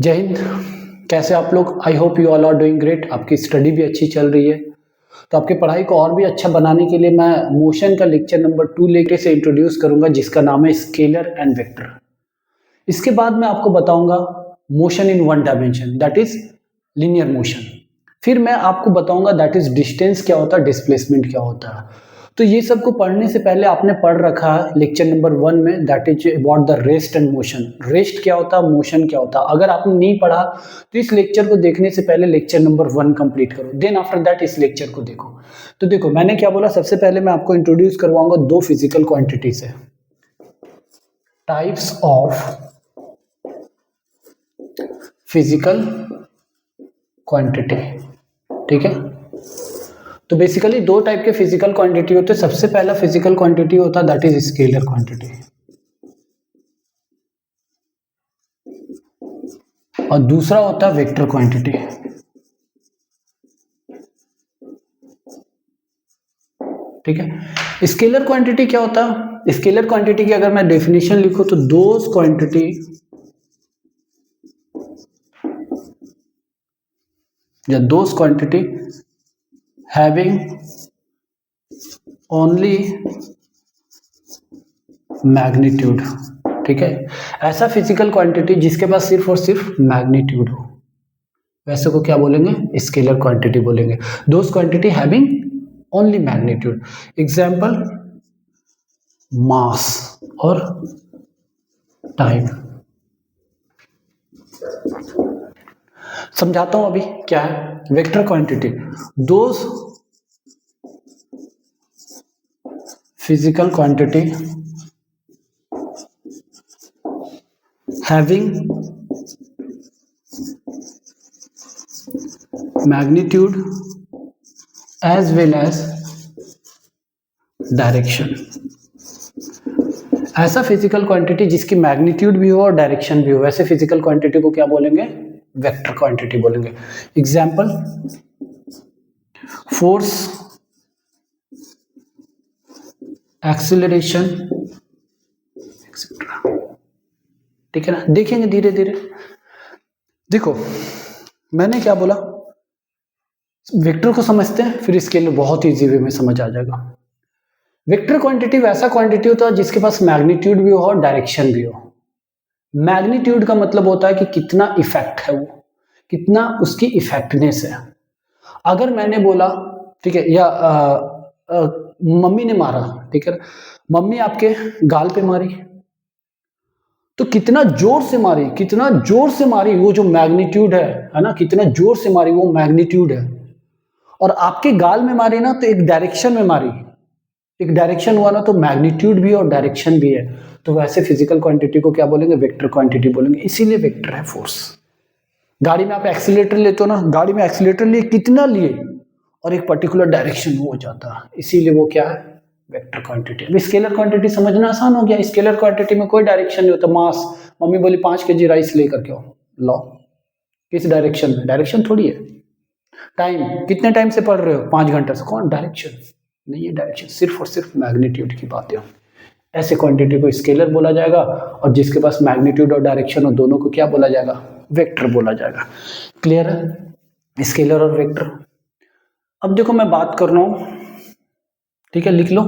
जय हिंद। कैसे आप लोग? I hope you all are doing great. आपकी स्टडी भी अच्छी चल रही है। तो आपकी पढ़ाई को और भी अच्छा बनाने के लिए मैं मोशन का लेक्चर नंबर 2 लेके से इंट्रोड्यूस करूंगा, जिसका नाम है स्केलर एंड वेक्टर। इसके बाद मैं आपको बताऊंगा motion in one dimension, that is linear motion. फिर मैं आपको बताऊंगा दैट इज डिस्टेंस क्या होता है, डिस्प्लेसमेंट क्या होता है। तो ये सब को पढ़ने से पहले आपने पढ़ रखा है लेक्चर नंबर 1 में, that is about the rest and motion. Rest क्या होता है, मोशन क्या होता है। अगर आपने नहीं पढ़ा तो इस लेक्चर को देखने से पहले लेक्चर नंबर 1 कंप्लीट करो, देन आफ्टर दैट इस लेक्चर को देखो। तो देखो मैंने क्या बोला, सबसे पहले मैं आपको इंट्रोड्यूस करवाऊंगा दो फिजिकल क्वांटिटी से, टाइप्स ऑफ फिजिकल क्वांटिटी। ठीक है, तो बेसिकली दो टाइप के फिजिकल क्वांटिटी होते हैं। सबसे पहला फिजिकल क्वांटिटी होता है दैट इज स्केलर क्वांटिटी, और दूसरा होता है वेक्टर क्वांटिटी। ठीक है, स्केलर क्वांटिटी क्या होता है? स्केलर क्वांटिटी की अगर मैं डेफिनेशन लिखूं तो दोज क्वांटिटी या those quantity having only magnitude. ठीक है, ऐसा फिजिकल क्वांटिटी जिसके पास सिर्फ और सिर्फ मैग्नीट्यूड हो, वैसे को क्या बोलेंगे? स्केलर क्वांटिटी बोलेंगे। Those quantity having only magnitude. Example mass और टाइम। समझाता हूं अभी क्या है vector quantity. Those physical quantity having magnitude as well as direction. ऐसा फिजिकल क्वांटिटी जिसकी मैग्नीट्यूड भी हो और डायरेक्शन भी हो, वैसे फिजिकल क्वांटिटी को क्या बोलेंगे? वेक्टर क्वांटिटी बोलेंगे। Example force, acceleration, etcetera. ठीक है ना, देखेंगे धीरे धीरे। देखो मैंने क्या बोला, वेक्टर को समझते हैं फिर स्केलर बहुत इजी वे में समझ आ जाएगा। वेक्टर क्वांटिटी वैसा क्वांटिटी होता है जिसके पास मैग्नीट्यूड भी हो और डायरेक्शन भी हो। मैग्नीट्यूड का मतलब होता है कि कितना इफेक्ट है वो, कितना उसकी इफेक्टनेस है। अगर मैंने बोला ठीक है, या मम्मी ने मारा, ठीक है, मम्मी आपके गाल पे मारी, तो कितना जोर से मारी, कितना जोर से मारी, वो जो मैग्नीट्यूड है ना, कितना जोर से मारी वो मैग्नीट्यूड है। और आपके गाल में मारी ना तो एक डायरेक्शन में मारी, एक डायरेक्शन हुआ ना, तो मैग्नीट्यूड भी और डायरेक्शन भी है। तो वैसे फिजिकल क्वांटिटी को क्या बोलेंगे? वेक्टर क्वांटिटी बोलेंगे। इसीलिए वेक्टर है फोर्स। गाड़ी में आप एक्सीलेटर लेते हो ना, गाड़ी में एक्सीलेटर लिए कितना लिए और एक पर्टिकुलर डायरेक्शन में हो जाता है, इसीलिए वो क्या है? Vector quantity. अब स्केलर क्वांटिटी समझना आसान हो गया। स्केलर क्वांटिटी में कोई डायरेक्शन नहीं होता। मास, मम्मी बोली 5 kg राइस लेकर के आओ, लाओ, किस डायरेक्शन में? डायरेक्शन थोड़ी है। टाइम, कितने टाइम से पढ़ रहे हो? 5 घंटे से। कौन? डायरेक्शन नहीं है, डायरेक्शन सिर्फ और सिर्फ मैग्नीट्यूड की बात है। ऐसे क्वांटिटी को स्केलर बोला जाएगा, और जिसके पास मैग्नीट्यूड और डायरेक्शन हो दोनों को क्या बोला जाएगा? वेक्टर बोला जाएगा। क्लियर है स्केलर और वेक्टर? अब देखो मैं बात कर रहा हूं, ठीक है, लिख लो।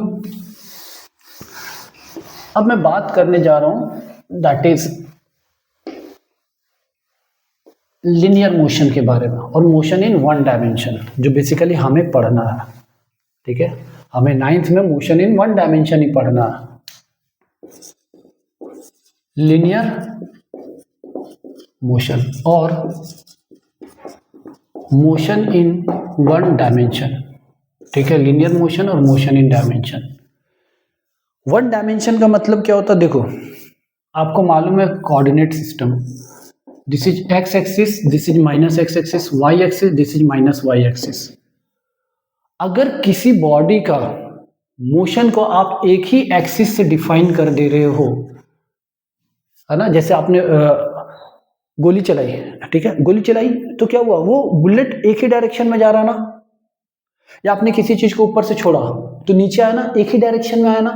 अब मैं बात करने जा रहा हूं दैट इज लिनियर मोशन के बारे में, और मोशन इन वन डायमेंशन, जो बेसिकली हमें पढ़ना है। ठीक है, हमें 9th में मोशन इन वन डायमेंशन ही पढ़ना है। लिनियर मोशन और मोशन इन वन डायमेंशन। ठीक है, लिनियर मोशन और motion in dimension. One dimension का मतलब क्या होता है? देखो आपको मालूम है coordinate system, this is X axis, this is minus X axis, Y axis, this is minus Y axis. अगर किसी बॉडी का मोशन को आप एक ही एक्सिस से डिफाइन कर दे रहे हो, है ना, जैसे आपने गोली चलाई, ठीक है, गोली चलाई तो क्या हुआ? वो बुलेट एक ही डायरेक्शन में जा रहा ना, या आपने किसी चीज को ऊपर से छोड़ा तो नीचे आया ना, एक ही डायरेक्शन में आया ना।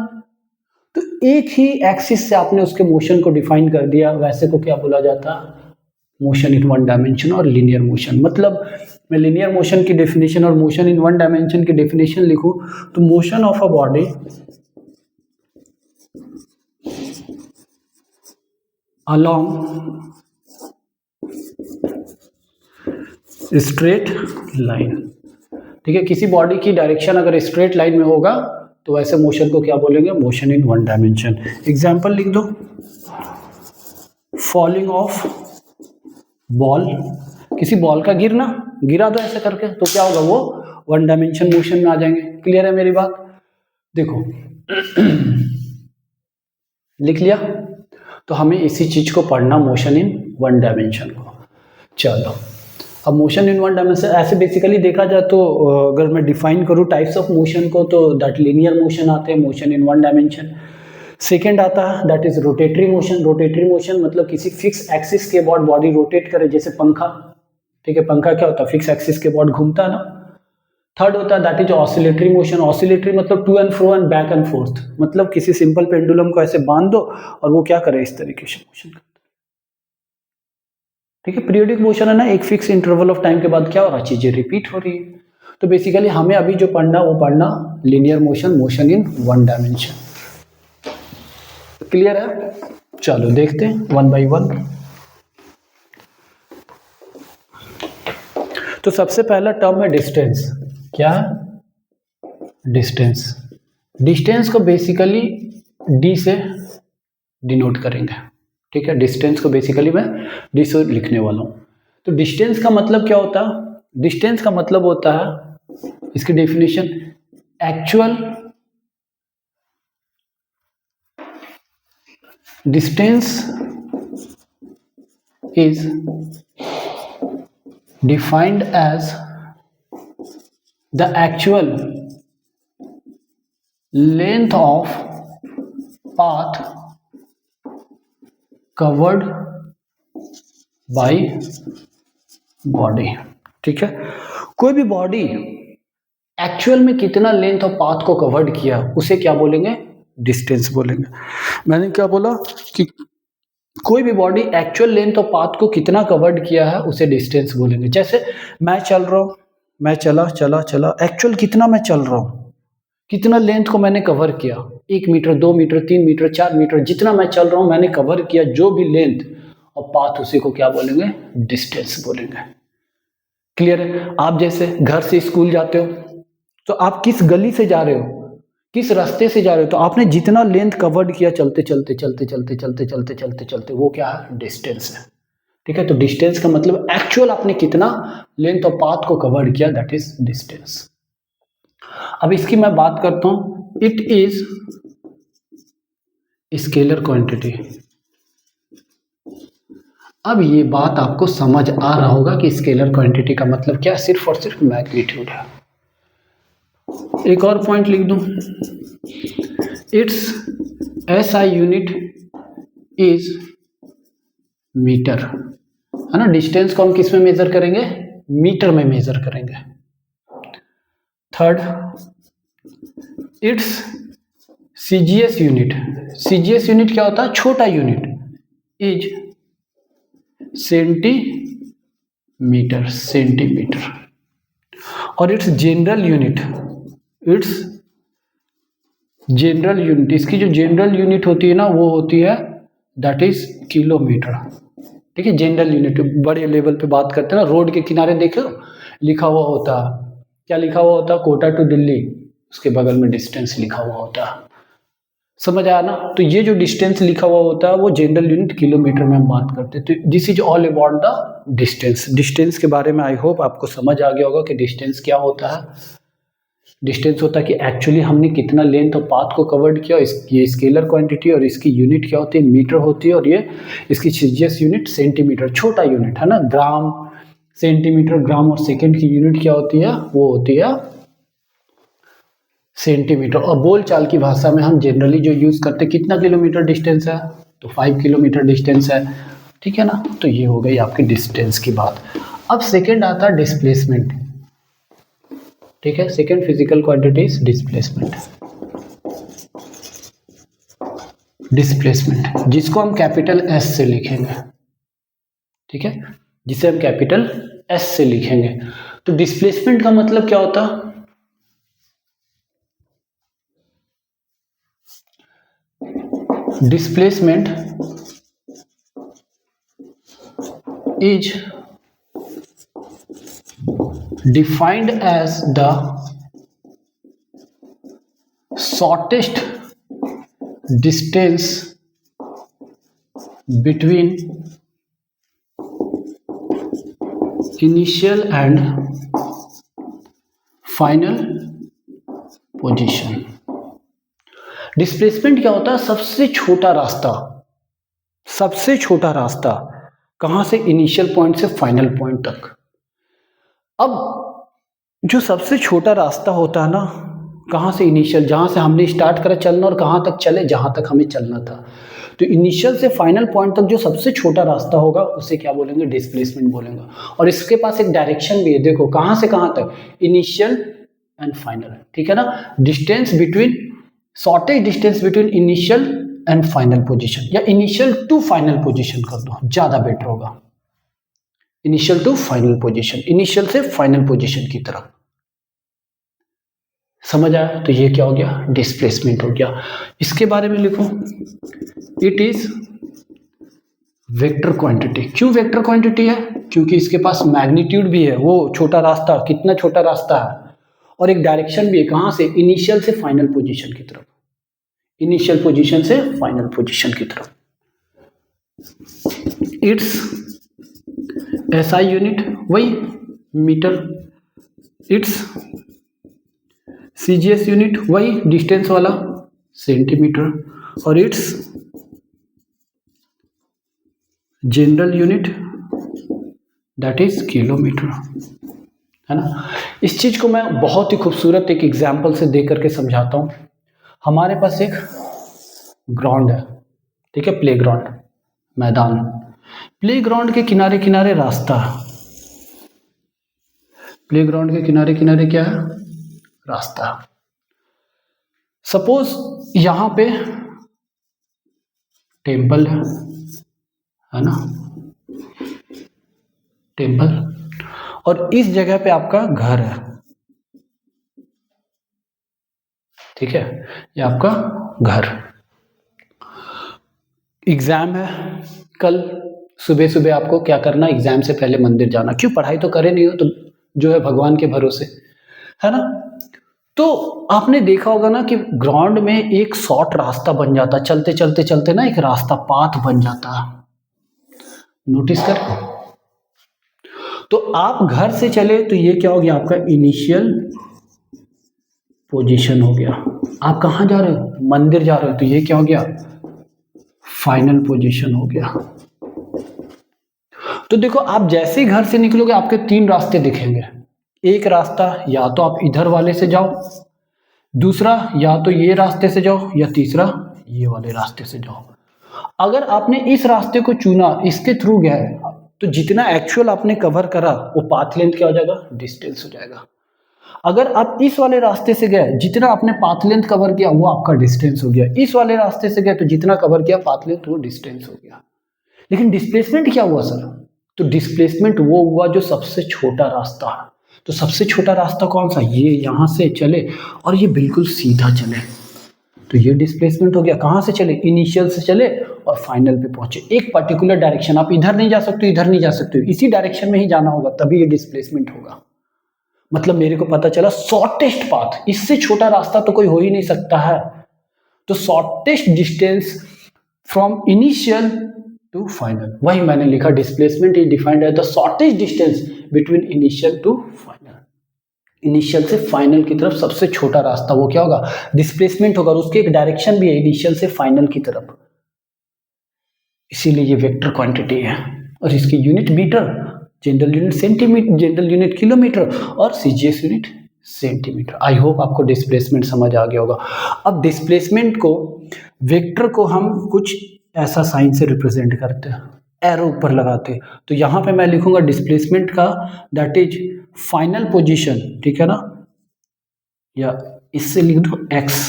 तो एक ही एक्सिस से आपने उसके मोशन को डिफाइन कर दिया, वैसे को क्या बोला जाता? मोशन इन वन डायमेंशन और लीनियर मोशन। मतलब मैं लीनियर मोशन की डेफिनेशन और मोशन इन वन डायमेंशन की डेफिनेशन लिखूं तो motion of a body along straight line, ठीक है, किसी बॉडी की डायरेक्शन अगर स्ट्रेट लाइन में होगा तो वैसे मोशन को क्या बोलेंगे, motion in one dimension. Example लिख दो, फॉलिंग ऑफ बॉल, किसी बॉल का गिरा दो ऐसे करके तो क्या होगा, वो वन डायमेंशन मोशन में आ जाएंगे। क्लियर है मेरी बात? देखो लिख लिया, तो हमें इसी चीज को पढ़ना, मोशन इन वन डायमेंशन को। चलो अब मोशन इन वन डायमेंशन ऐसे बेसिकली देखा जाए तो अगर मैं डिफाइन करूँ टाइप्स ऑफ मोशन को तो दैट लीनियर मोशन आते हैं, motion in one dimension. Second आता है that is rotatory motion. Rotatory motion मतलब किसी फिक्स एक्सिस के अबाउट बॉडी रोटेट करे, जैसे पंखा, ठीक है, पंखा क्या होता है, फिक्स एक्सिस के अबाउट घूमता है ना। थर्ड होता है that is oscillatory motion. Oscillatory मतलब to and fro and back and forth, मतलब किसी सिंपल पेंडुलम को ऐसे बांध दो और वो क्या करे, इस तरीके से मोशन करता है, ठीक है। पीरियोडिक मोशन है ना, एक फिक्स इंटरवल ऑफ टाइम के बाद क्या हो रहा है, चीजें रिपीट हो रही है। तो बेसिकली हमें अभी जो पढ़ना वो पढ़ना linear motion, motion in one dimension. Clear है? चलो देखते हैं वन बाय वन। तो सबसे पहला टर्म है डिस्टेंस। क्या है? डिस्टेंस। डिस्टेंस को बेसिकली डी से डिनोट करेंगे, ठीक है। डिस्टेंस को बेसिकली मैं डी से लिखने वाला हूं। तो डिस्टेंस का मतलब क्या होता है? डिस्टेंस का मतलब होता है, इसकी definition, actual distance is defined as the actual length of path covered by body, ठीक है। कोई भी बॉडी एक्चुअल में कितना लेंथ ऑफ पाथ को कवर्ड किया उसे क्या बोलेंगे, डिस्टेंस बोलेंगे। मैंने क्या बोला कि कोई भी body actual length of path को कितना कवर्ड किया है उसे डिस्टेंस बोलेंगे। जैसे मैं चल रहा हूँ, मैं चला, एक्चुअल कितना मैं चल रहा हूँ, कितना लेंथ को मैंने कवर किया, 1 मीटर, 2 मीटर, 3 मीटर, 4 मीटर, जितना मैं चल रहा हूँ मैंने कवर किया जो भी लेंथ और पाथ, उसी को क्या बोलेंगे, डिस्टेंस बोलेंगे। क्लियर है? आप जैसे घर से स्कूल जाते हो तो आप किस गली से जा रहे हो, किस रास्ते से जा रहे हो, तो आपने जितना लेंथ कवर्ड किया चलते चलते वो क्या है, डिस्टेंस है, ठीक है। तो डिस्टेंस का मतलब एक्चुअल आपने कितना लेंथ ऑफ पाथ को कवर्ड किया, दैट इज डिस्टेंस। अब इसकी मैं बात करता हूं, इट इज स्केलर क्वांटिटी। अब ये बात आपको समझ आ रहा होगा कि स्केलर क्वांटिटी का मतलब क्या है, सिर्फ और सिर्फ मैग्नीट्यूड है। एक और पॉइंट लिख दूं, its SI unit is metre, है ना। डिस्टेंस को हम किस में मेजर करेंगे, मीटर में मेजर करेंगे। Third, it's CGS unit, CGS unit क्या होता है, छोटा यूनिट, इज सेंटीमीटर। और इट्स जनरल यूनिट, इसकी जो जनरल यूनिट होती है ना वो होती है दैट इज किलोमीटर, ठीक है। जनरल यूनिट बड़े लेवल पे बात करते हैं ना, रोड के किनारे देखो लिखा हुआ होता है, क्या लिखा हुआ होता है, कोटा टू दिल्ली, उसके बगल में डिस्टेंस लिखा हुआ होता है। समझ आया ना? तो ये जो डिस्टेंस लिखा हुआ होता है वो जनरल यूनिट किलोमीटर में हम बात करते हैं। तो this is all about the distance. Distance के बारे में आई होप आपको समझ आ गया होगा कि डिस्टेंस क्या होता है। डिस्टेंस होता है कि एक्चुअली हमने कितना लेंथ और पाथ को कवर्ड किया, ये स्केलर क्वांटिटी, और इसकी यूनिट क्या होती है, मीटर होती है, और ये इसकी सीजीएस यूनिट सेंटीमीटर, छोटा यूनिट है ना। ग्राम, सेंटीमीटर, ग्राम और सेकंड की यूनिट क्या होती है, वो होती है सेंटीमीटर। और बोलचाल की भाषा में हम जनरली जो यूज करते हैं, कितना किलोमीटर डिस्टेंस है, तो 5 किलोमीटर डिस्टेंस है, ठीक है ना। तो ये हो गई आपकी डिस्टेंस की बात। अब सेकंड आता है डिस्प्लेसमेंट, ठीक है। Second physical quantity is displacement, जिसको हम कैपिटल एस से लिखेंगे, ठीक है, जिसे हम कैपिटल एस से लिखेंगे। तो डिस्प्लेसमेंट का मतलब क्या होता है? Displacement is defined as the shortest distance between initial and final position। Displacement क्या होता है? सबसे छोटा रास्ता, सबसे छोटा रास्ता कहां से? इनिशियल पॉइंट से फाइनल पॉइंट तक। अब जो सबसे छोटा रास्ता होता है ना, कहां से? इनिशियल, जहां से हमने स्टार्ट करा चलना और कहां तक चले, जहां तक हमें चलना था। तो इनिशियल से फाइनल पॉइंट तक जो सबसे छोटा रास्ता होगा उसे क्या बोलेंगे? डिस्प्लेसमेंट बोलेंगे। और इसके पास एक डायरेक्शन भी है, देखो कहां से कहां तक, इनिशियल एंड फाइनल, ठीक है ना। Distance between, shortest distance between initial and final position, या इनिशियल टू फाइनल पोजीशन कर दो, ज्यादा बेटर होगा। Initial to final position, initial से फाइनल पोजीशन की तरफ। समझ आया? तो ये क्या हो गया? डिस्प्लेसमेंट हो गया। इसके बारे में लिखो, इट इज वेक्टर क्वांटिटी। क्यों वेक्टर क्वांटिटी है? क्योंकि इसके पास मैग्नीट्यूड भी है, वो छोटा रास्ता, कितना छोटा रास्ता है, और एक डायरेक्शन भी है, कहां से? इनिशियल से फाइनल पोजीशन की तरफ, इनिशियल पोजीशन से फाइनल पोजीशन की तरफ। इट्स एसआई यूनिट वही मीटर, इट्स सीजीएस यूनिट वही डिस्टेंस वाला सेंटीमीटर, और it's general unit that is kilometre, है ना। इस चीज को मैं बहुत ही खूबसूरत एक एग्जाम्पल से दे करके समझाता हूं। हमारे पास एक ग्राउंड है, ठीक है, प्ले ग्राउंड, मैदान। प्ले ग्राउंड के किनारे किनारे रास्ता, प्ले ग्राउंड के किनारे किनारे क्या है? रास्ता। सपोज यहां पे टेम्पल है ना, टेम्पल, और इस जगह पे आपका घर है, ठीक है, ये आपका घर। एग्जाम है कल, सुबह सुबह आपको क्या करना? एग्जाम से पहले मंदिर जाना। क्यों? पढ़ाई तो करे नहीं हो तो जो है भगवान के भरोसे, है ना। तो आपने देखा होगा ना कि ग्राउंड में एक शॉर्ट रास्ता बन जाता, चलते चलते चलते ना एक रास्ता, पाथ बन जाता, नोटिस कर। तो आप घर से चले तो ये क्या हो गया? आपका इनिशियल पोजीशन हो गया। आप कहां जा रहे हो? मंदिर जा रहे हो, तो ये क्या हो गया? फाइनल पोजीशन हो गया। तो देखो, आप जैसे ही घर से निकलोगे आपके तीन रास्ते दिखेंगे। एक रास्ता या तो आप इधर वाले से जाओ, दूसरा या तो ये रास्ते से जाओ, या तीसरा ये वाले रास्ते से जाओ। अगर आपने इस रास्ते को चुना, इसके थ्रू गए, तो जितना एक्चुअल आपने कवर करा वो पाथ लेंथ क्या हो जाएगा? डिस्टेंस हो जाएगा। अगर आप इस वाले रास्ते से गए, जितना आपने पाथ लेंथ कवर किया वो आपका डिस्टेंस हो गया। इस वाले रास्ते से गए तो जितना कवर किया पाथ लेंथ वो डिस्टेंस हो गया। लेकिन डिस्प्लेसमेंट क्या हुआ सर? तो डिस्प्लेसमेंट वो हुआ जो सबसे छोटा रास्ता है। तो सबसे छोटा रास्ता कौन सा? ये यहां से चले और ये बिल्कुल सीधा चले, तो ये डिस्प्लेसमेंट हो गया। कहां से चले? इनिशियल से चले और फाइनल पे पहुंचे। एक पर्टिकुलर डायरेक्शन, आप इधर नहीं जा सकते, इधर नहीं जा सकते, इसी डायरेक्शन में ही जाना होगा, तभी ये डिस्प्लेसमेंट होगा। मतलब मेरे को पता चला शॉर्टेस्ट पाथ, इससे छोटा रास्ता तो कोई हो ही नहीं सकता है। तो shortest distance from initial to final, वही मैंने लिखा, displacement is defined as the shortest distance between initial to final. Initial से फाइनल की तरफ सबसे छोटा रास्ता वो क्या होगा? डिस्प्लेसमेंट होगा। और उसके एक डायरेक्शन भी है, इनिशियल से फाइनल की तरफ, इसीलिए ये वेक्टर क्वांटिटी है। और इसकी unit metre, general unit centimetre, general unit kilometre, और CGS unit centimetre. I hope आपको डिस्प्लेसमेंट समझ आ गया होगा। अब डिस्प्लेसमेंट को, वेक्टर को हम कुछ ऐसा साइन से रिप्रेजेंट करते हैं, एरो ऊपर लगाते हैं। तो यहां पे मैं लिखूंगा डिस्प्लेसमेंट का, दैट इज फाइनल पोजीशन, ठीक है ना, या इससे लिख दो x,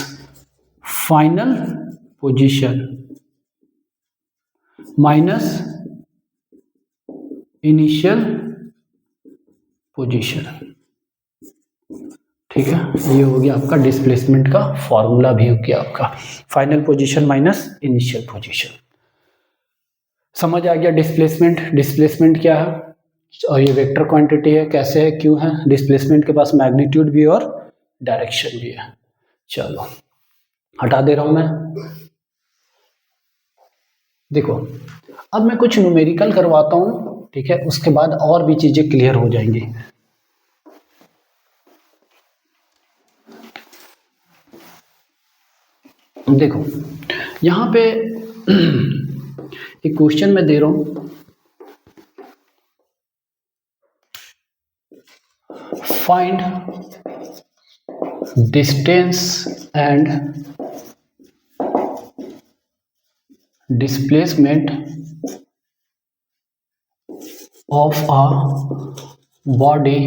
final position minus initial position. ठीक है, ये हो गया आपका डिस्प्लेसमेंट का फॉर्मूला भी हो गया आपका, final position minus initial position. समझ आ गया डिस्प्लेसमेंट, डिस्प्लेसमेंट क्या है और ये वेक्टर क्वांटिटी है, कैसे है, क्यों है, डिस्प्लेसमेंट के पास मैग्नीट्यूड भी और डायरेक्शन भी है। चलो हटा दे रहा हूं मैं। देखो अब मैं कुछ न्यूमेरिकल करवाता हूं, ठीक है, उसके बाद और भी चीजें क्लियर हो जाएंगी। देखो यहां पे एक क्वेश्चन मैं दे रहा हूं, find distance and displacement of a body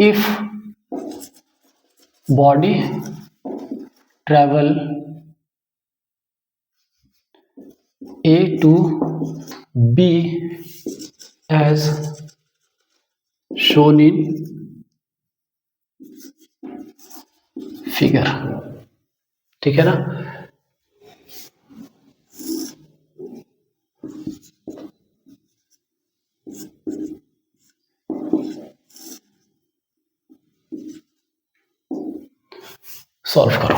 if body travel A to B as shown in figure। ठीक है ना, सॉल्व करो।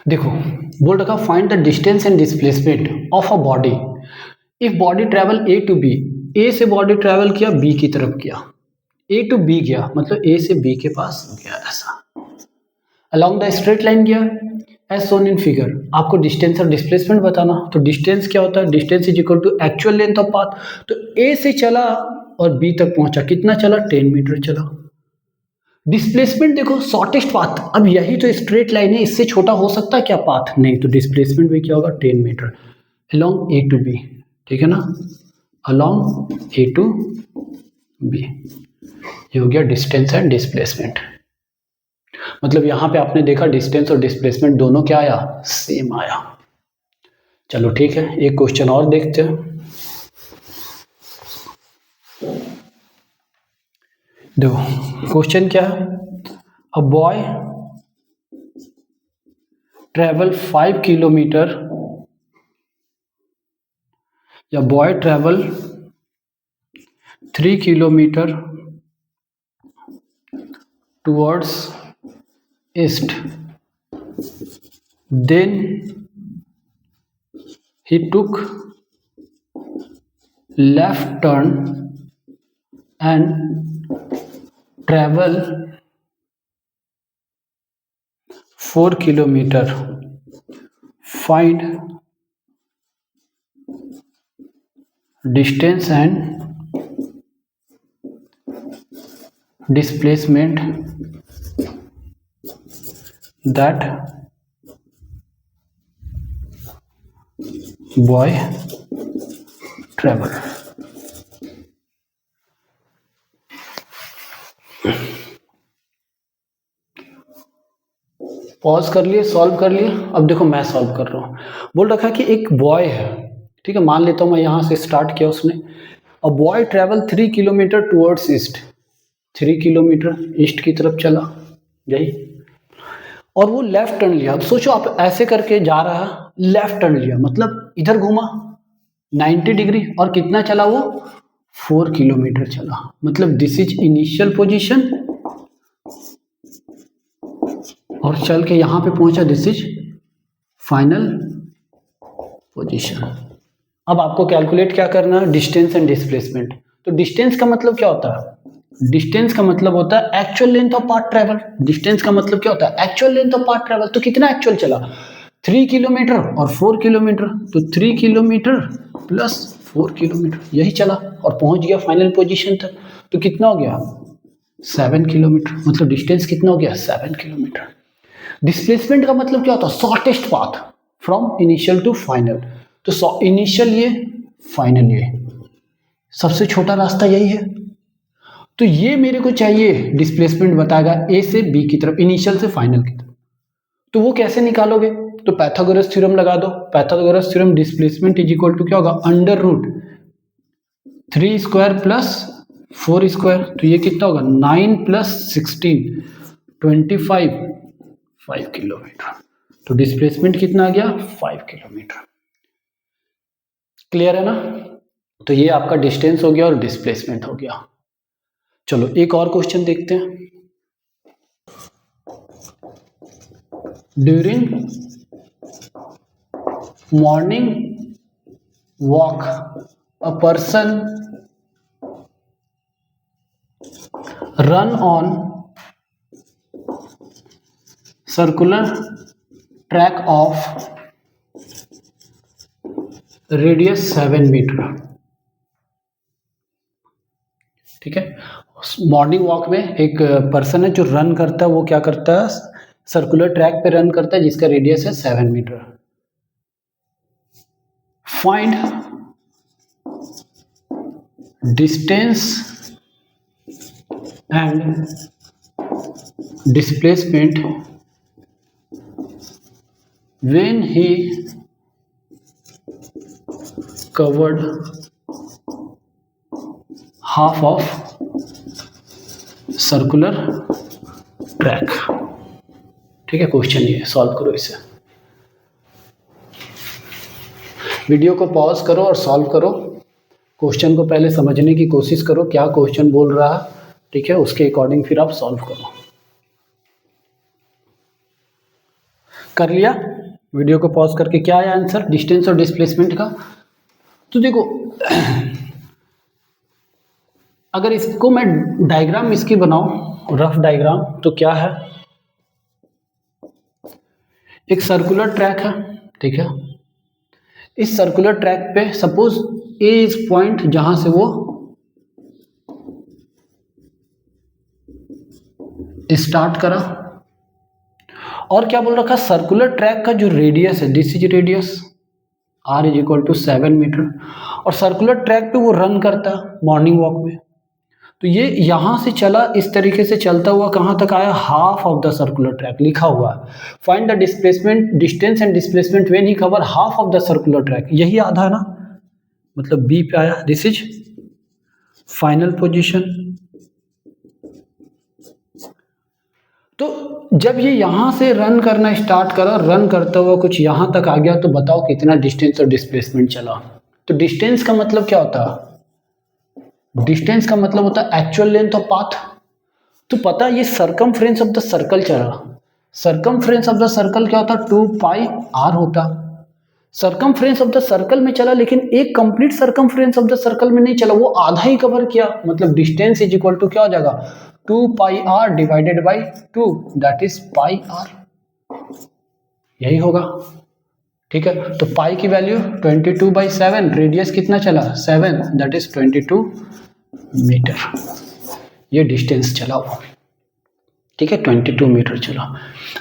देखो बोल रखा find the distance and displacement of a body if body travel A to B. A से body travel किया B की तरफ किया, ए टू बी गया मतलब ए से बी के पास गया, ऐसा अलोंग द स्ट्रेट लाइन गया एज सोन इन फिगर। आपको डिस्टेंस और डिस्प्लेसमेंट बताना, तो डिस्टेंस क्या होता है, distance is equal to actual length of path. तो ए से चला और बी तक पहुंचा, कितना चला, 10 मीटर चला। डिस्प्लेसमेंट देखो शॉर्टेस्ट पाथ, अब यही तो स्ट्रेट लाइन है, इससे छोटा हो सकता है क्या पाथ, नहीं, तो डिस्प्लेसमेंट भी क्या होगा 10 metre along A to B. ठीक है ना, अलोंग ए टू बी, ये हो गया डिस्टेंस एंड डिस्प्लेसमेंट। मतलब यहां पे आपने देखा डिस्टेंस और डिस्प्लेसमेंट दोनों क्या आया, सेम आया। चलो ठीक है, एक क्वेश्चन और देखते हैं। देखो क्वेश्चन क्या है, अ बॉय ट्रेवल 5 किलोमीटर या boy travel 3 kilometre towards east, then he took left turn and travel 4 kilometer. Find distance and displacement that boy travel। Pause कर लिए, सॉल्व कर लिए। अब देखो मैं सॉल्व कर रहा हूँ। बोल रखा है कि एक बॉय है, ठीक है, मान लेता हूँ मैं यहाँ से स्टार्ट किया उसने। A boy travel 3 kilometre towards east, 3 kilometre east की तरफ चला, यही, और वो लेफ्ट टर्न लिया। तो सोचो आप ऐसे करके जा रहा है, लेफ्ट टर्न लिया मतलब इधर घूमा 90 डिग्री, और कितना चला वो, 4 किलोमीटर चला। मतलब दिस इज इनिशियल पोजीशन, और चल के यहां पे पहुंचा, दिस इज फाइनल पोजीशन। अब आपको कैलकुलेट क्या करना है, डिस्टेंस एंड डिस्प्लेसमेंट। तो डिस्टेंस का मतलब क्या होता है, डिस्टेंस का मतलब होता है actual length of path travel. Distance का मतलब क्या होता है, actual length of path travel. तो कितना एक्चुअल चला, 3 किलोमीटर और 4 किलोमीटर, तो 3 किलोमीटर प्लस 4 किलोमीटर, यही चला और पहुंच गया फाइनल पोजीशन तक। तो कितना हो गया, 7 किलोमीटर। मतलब डिस्टेंस कितना हो गया, 7 किलोमीटर। डिस्प्लेसमेंट का मतलब क्या होता है, shortest path from initial to final. तो इनिशियल ये, फाइनल ये, सबसे छोटा रास्ता यही है। तो ये मेरे को चाहिए, डिस्प्लेसमेंट बताएगा ए से बी की तरफ, इनिशियल से फाइनल की तरफ। तो वो कैसे निकालोगे, तो पाइथागोरस थ्योरम लगा दो। Pythagoras theorem displacement is equal to क्या होगा, under root 3 square plus 4 square, तो ये कितना होगा 9 प्लस 16 25 5 किलोमीटर। तो डिस्प्लेसमेंट कितना आ गया 5 किलोमीटर। क्लियर है ना? तो ये आपका डिस्टेंस हो गया और डिस्प्लेसमेंट हो गया। चलो एक और क्वेश्चन देखते हैं। During morning walk a person run on circular track of radius 7 metre. ठीक है, मॉर्निंग वॉक में एक पर्सन है जो रन करता है, वो क्या करता है, सर्कुलर ट्रैक पे रन करता है जिसका रेडियस है 7 metre. Find distance and displacement when he covered half of circular track। ठीक है, क्वेश्चन ये सॉल्व करो इसे। वीडियो को पॉज करो और सॉल्व करो। क्वेश्चन को पहले समझने की कोशिश करो, क्या क्वेश्चन बोल रहा है। ठीक है, उसके अकॉर्डिंग फिर आप सॉल्व करो। कर लिया? वीडियो को पॉज करके क्या आया आंसर डिस्टेंस और डिस्प्लेसमेंट का? तो देखो, अगर इसको मैं डायग्राम इसकी बनाऊं, रफ डायग्राम, तो क्या है, एक सर्कुलर ट्रैक है। ठीक है, इस सर्कुलर ट्रैक पे सपोज ए इज पॉइंट जहां से वो स्टार्ट करा, और क्या बोल रखा, सर्कुलर ट्रैक का जो रेडियस है, this is radius, r is equal to 7 metre, और सर्कुलर ट्रैक पे वो रन करता मॉर्निंग वॉक में। तो ये यहां से चला, इस तरीके से चलता हुआ कहां तक आया, half of the circular track लिखा हुआ है। Find the displacement, distance and displacement when he cover half of the circular track, यही आधा है ना, मतलब बी पे आया। This is final position. तो जब ये यहां से रन करना स्टार्ट करा, रन करता हुआ कुछ यहां तक आ गया, तो बताओ कितना डिस्टेंस और डिस्प्लेसमेंट चला। तो डिस्टेंस का मतलब क्या होता है, डिस्टेंस का मतलब होता है एक्चुअल लेंथ ऑफ पाथ। तो पता है ये सरकमफ्रेंस ऑफ द सर्कल चला। सरकमफ्रेंस ऑफ द सर्कल क्या होता है, 2 पाई r होता। सरकमफ्रेंस ऑफ द सर्कल में चला, लेकिन एक complete circumference of the circle में नहीं चला, वो आधा ही कवर किया। मतलब डिस्टेंस इज इक्वल टू क्या हो जाएगा, 2 पाई r divided by 2, that is pi r, यही होगा। ठीक है, तो पाई की वैल्यू 22/7, रेडियस कितना चला 7, दैट इज 22 मीटर। ये डिस्टेंस चला हुआ। ठीक है, 22 मीटर चला।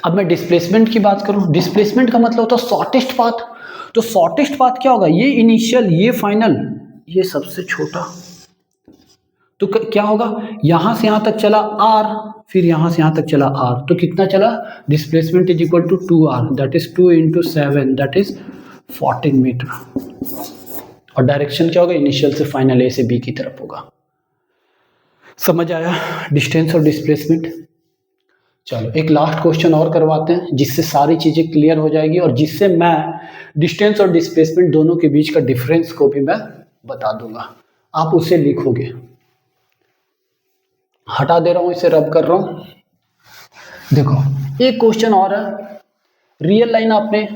अब मैं डिस्प्लेसमेंट की बात करूं, डिस्प्लेसमेंट का मतलब होता है शॉर्टेस्ट पाथ। तो शॉर्टेस्ट पाथ क्या होगा, ये इनिशियल, ये फाइनल, ये सबसे छोटा। तो क्या होगा, यहां से यहां तक चला r, फिर यहां से यहां तक चला r, तो कितना चला, displacement is equal to 2r, that is 2 into 7, that is 14 metre. और डायरेक्शन क्या होगा, इनिशियल से फाइनल, ए से बी की तरफ होगा। समझ आया डिस्टेंस और डिस्प्लेसमेंट? चलो एक लास्ट क्वेश्चन और करवाते हैं, जिससे सारी चीजें क्लियर हो जाएगी, और जिससे मैं डिस्टेंस और डिस्प्लेसमेंट दोनों के बीच का डिफरेंस को भी मैं बता दूंगा, आप उसे लिखोगे। हटा दे रहा हूं, इसे रब कर रहा हूं। देखो एक क्वेश्चन और है, रियल लाइन आपने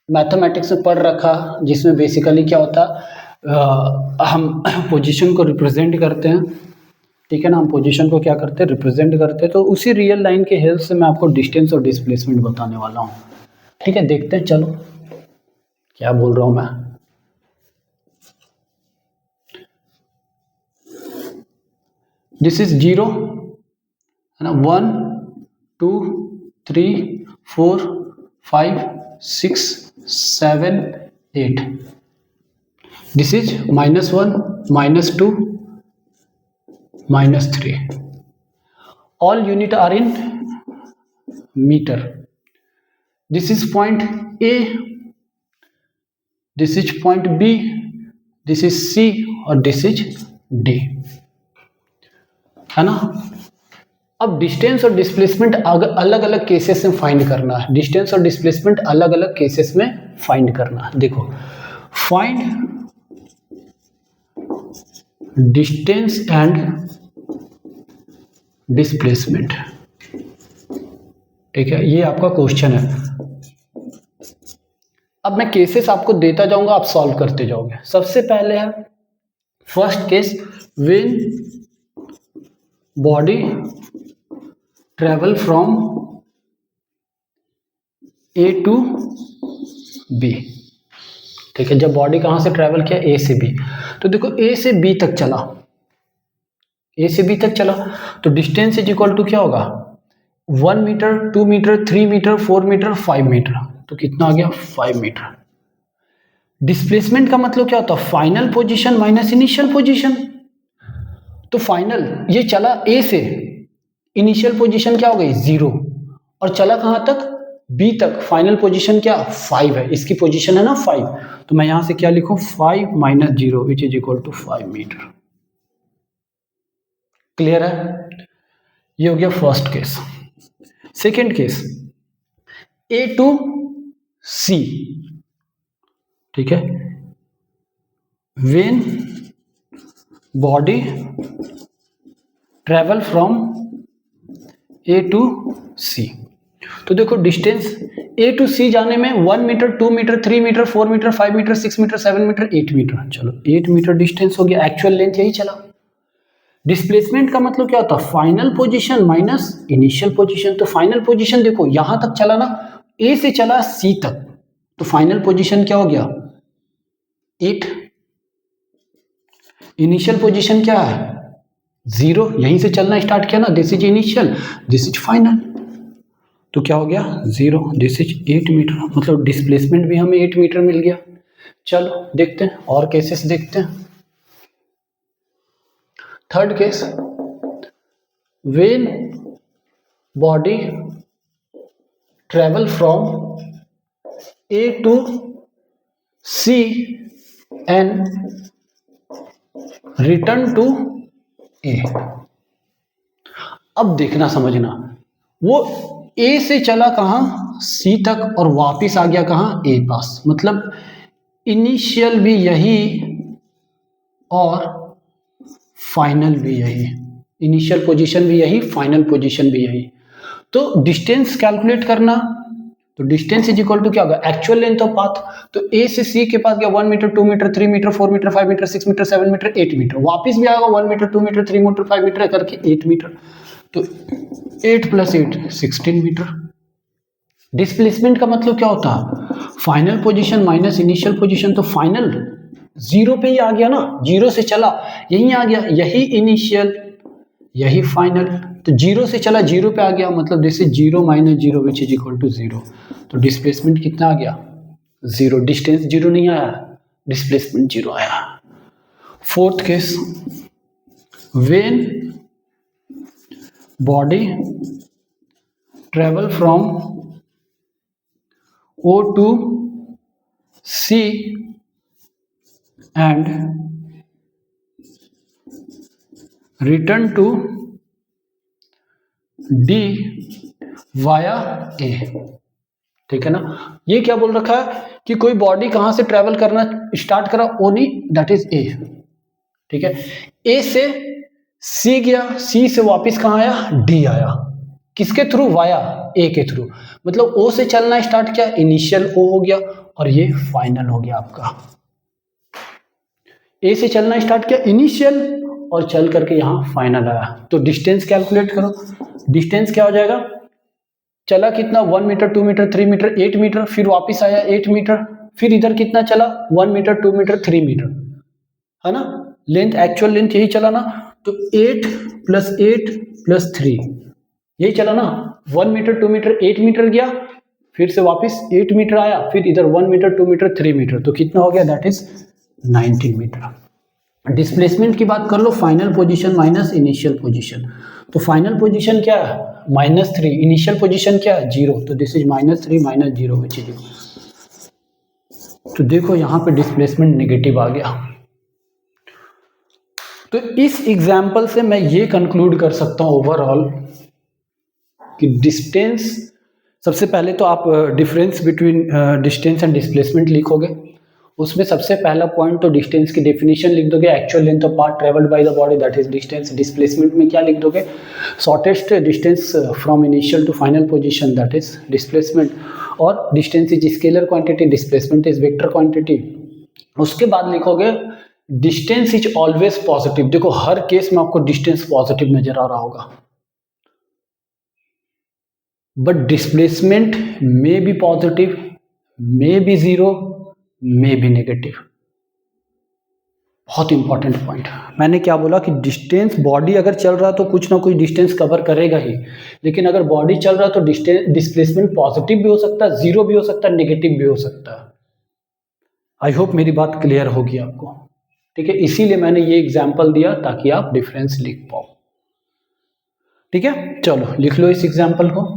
मैथमेटिक्स में पढ़ रखा, जिसमें बेसिकली क्या होता है, हम पोजीशन को रिप्रेजेंट करते हैं। ठीक है ना, हम पोजीशन को क्या करते हैं, रिप्रेजेंट करते हैं। तो उसी रियल लाइन के हेल्प से मैं आपको डिस्टेंस और डिस्प्लेसमेंट बताने वाला हूँ। ठीक है, देखते हैं, चलो क्या बोल रहा हूँ मैं। दिस इज 0 है ना, 1 2 3 4 5 6 7 8। This is -1 -2 -3, all unit are in meter। This is point A, this is point B, this is C और दिस इज डी, है ना। अब डिस्टेंस और डिस्प्लेसमेंट अलग अलग केसेस में फाइंड करना है, डिस्टेंस और डिस्प्लेसमेंट अलग अलग केसेस में फाइंड करना है। देखो, फाइंड डिस्टेंस एंड डिस्प्लेसमेंट, ठीक है, ये आपका क्वेश्चन है। अब मैं केसेस आपको देता जाऊंगा, आप सॉल्व करते जाओगे। सबसे पहले है first case, when body travel from A to B, ठीक है। जब बॉडी कहां से ट्रेवल किया, ए से बी, तो देखो ए से बी तक चला, ए से बी तक चला, तो डिस्टेंस इज इक्वल टू क्या होगा, 1 metre, 2 metre, 3 metre, 4 metre, 5 metre, तो कितना आ गया, 5 मीटर। डिस्प्लेसमेंट का मतलब क्या होता है, final position minus initial position. तो फाइनल, ये चला ए से, इनिशियल पोजीशन क्या हो गई, 0, और चला कहां तक, बी तक, फाइनल पोजीशन क्या, 5 है, इसकी पोजीशन है ना 5, तो मैं यहां से क्या लिखूं, 5 minus 0 which is equal to 5 metre. Clear है, ये हो गया first case. Second case, A to C, ठीक है, when body travel from A to C, तो देखो डिस्टेंस ए टू सी जाने में 1 metre, 2 metre, 3 metre, 4 metre, 5 metre, 6 metre, 7 metre, 8 metre, चलो 8 मीटर डिस्टेंस हो गया, एक्चुअल लेंथ यही चला। डिस्प्लेसमेंट का मतलब क्या होता है, final position minus initial position. तो फाइनल पोजीशन देखो यहां तक चला ना, ए से चला सी तक, तो फाइनल पोजीशन क्या हो गया, 8। इनिशियल पोजीशन क्या है, 0, यहीं से चलना स्टार्ट किया ना, this is initial, this is final, तो क्या हो गया 0, दिस इज 8 मीटर, मतलब डिस्प्लेसमेंट भी हमें 8 मीटर मिल गया। चलो देखते हैं और केसेस देखते हैं। Third case, when body travel from A to C and return to A. अब देखना समझना, वो ए से चला कहां, सी तक, और वापिस आ गया कहां, ए पास, मतलब इनिशियल भी यही और फाइनल भी यही, इनिशियल पोजीशन भी यही, फाइनल पोजीशन भी यही। तो डिस्टेंस कैलकुलेट करना, तो डिस्टेंस इज इक्वल टू क्या होगा, एक्चुअल लेंथ ऑफ पाथ। तो ए से सी के पास गया 1 metre, 2 metre, 3 metre, 4 metre, 5 metre, 6 metre, 7 metre, 8 metre, वापिस भी आएगा 1 मीटर, 2 मीटर, 3 मीटर, 5 मीटर करके 8 मीटर, तो 8 + 8 16 मीटर। डिस्प्लेसमेंट का मतलब क्या होता है, final position minus initial position, तो फाइनल 0 पे ही आ गया ना, 0 से चला यही आ गया, यही इनिशियल यही फाइनल, तो 0 से चला 0 पे आ गया, मतलब this is 0 minus 0 which is equal to 0, तो डिस्प्लेसमेंट कितना आ गया, 0। डिस्टेंस 0 नहीं आया, डिस्प्लेसमेंट 0 आया। Fourth case, when body travel from O to C and return to D via A, ठीक है ना। ये क्या बोल रखा है कि कोई बॉडी कहां से ट्रेवल करना स्टार्ट करा, O नहीं, दैट इज A, ठीक है। A से C गया, C से वापिस कहां आया, D आया, किसके थ्रू, वाया ए के थ्रू, मतलब ओ से चलना स्टार्ट किया, इनिशियल ओ हो गया और ये फाइनल हो गया आपका। ए से चलना स्टार्ट किया इनिशियल और चल करके यहां फाइनल आया, तो डिस्टेंस कैलकुलेट करो। डिस्टेंस क्या हो जाएगा, चला कितना, 1 मीटर, 2 मीटर, 3 मीटर, 8 मीटर, फिर वापिस आया 8 मीटर, फिर इधर कितना चला, 1 मीटर, 2 मीटर, 3 मीटर, है ना। लेंथ, एक्चुअल लेंथ यही चला ना, तो 8 + 8 + 3 यही चला ना, 1 मीटर, 2 मीटर, 8 मीटर गया, फिर से वापस 8 मीटर आया, फिर इधर 1 मीटर, 2 मीटर, 3 मीटर, तो कितना हो गया, दैट इज 19 मीटर। डिस्प्लेसमेंट की बात कर लो, final position minus initial position. तो फाइनल पोजीशन क्या है -3, इनिशियल पोजीशन क्या है 0, तो दिस इज -3 - 0 विच इज 0। तो देखो यहाँ पे डिस्प्लेसमेंट नेगेटिव आ गया। तो इस एग्जाम्पल से मैं ये कंक्लूड कर सकता हूँ ओवरऑल कि डिस्टेंस, सबसे पहले तो आप difference between distance and displacement लिखोगे। उसमें सबसे पहला पॉइंट तो डिस्टेंस की डेफिनेशन लिख दोगे, actual length of path travelled by the body that is distance. Displacement में क्या लिख दोगे, shortest distance from initial to final position that is displacement. और distance is scalar quantity, displacement is vector quantity. उसके बाद लिखोगे डिस्टेंस इज ऑलवेज पॉजिटिव। देखो हर case में आपको डिस्टेंस पॉजिटिव नजर आ रहा होगा, but displacement may be positive, may be zero, may be negative. बहुत इंपॉर्टेंट पॉइंट। मैंने क्या बोला कि डिस्टेंस, बॉडी अगर चल रहा है तो कुछ ना कुछ डिस्टेंस कवर करेगा ही, लेकिन अगर बॉडी चल रहा है तो डिस्प्लेसमेंट पॉजिटिव भी हो सकता है, जीरो भी हो सकता है, नेगेटिव भी हो सकता है। आई होप मेरी बात क्लियर होगी आपको, ठीक है। इसीलिए मैंने ये एग्जाम्पल दिया ताकि आप डिफरेंस लिख पाओ, ठीक है। चलो लिख लो इस एग्जाम्पल को।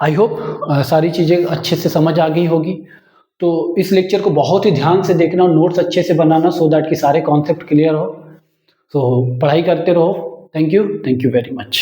आई होप सारी चीज़ें अच्छे से समझ आ गई होगी। तो इस लेक्चर को बहुत ही ध्यान से देखना और नोट्स अच्छे से बनाना, सो दैट कि सारे कॉन्सेप्ट क्लियर हो। तो पढ़ाई करते रहो। Thank you very much.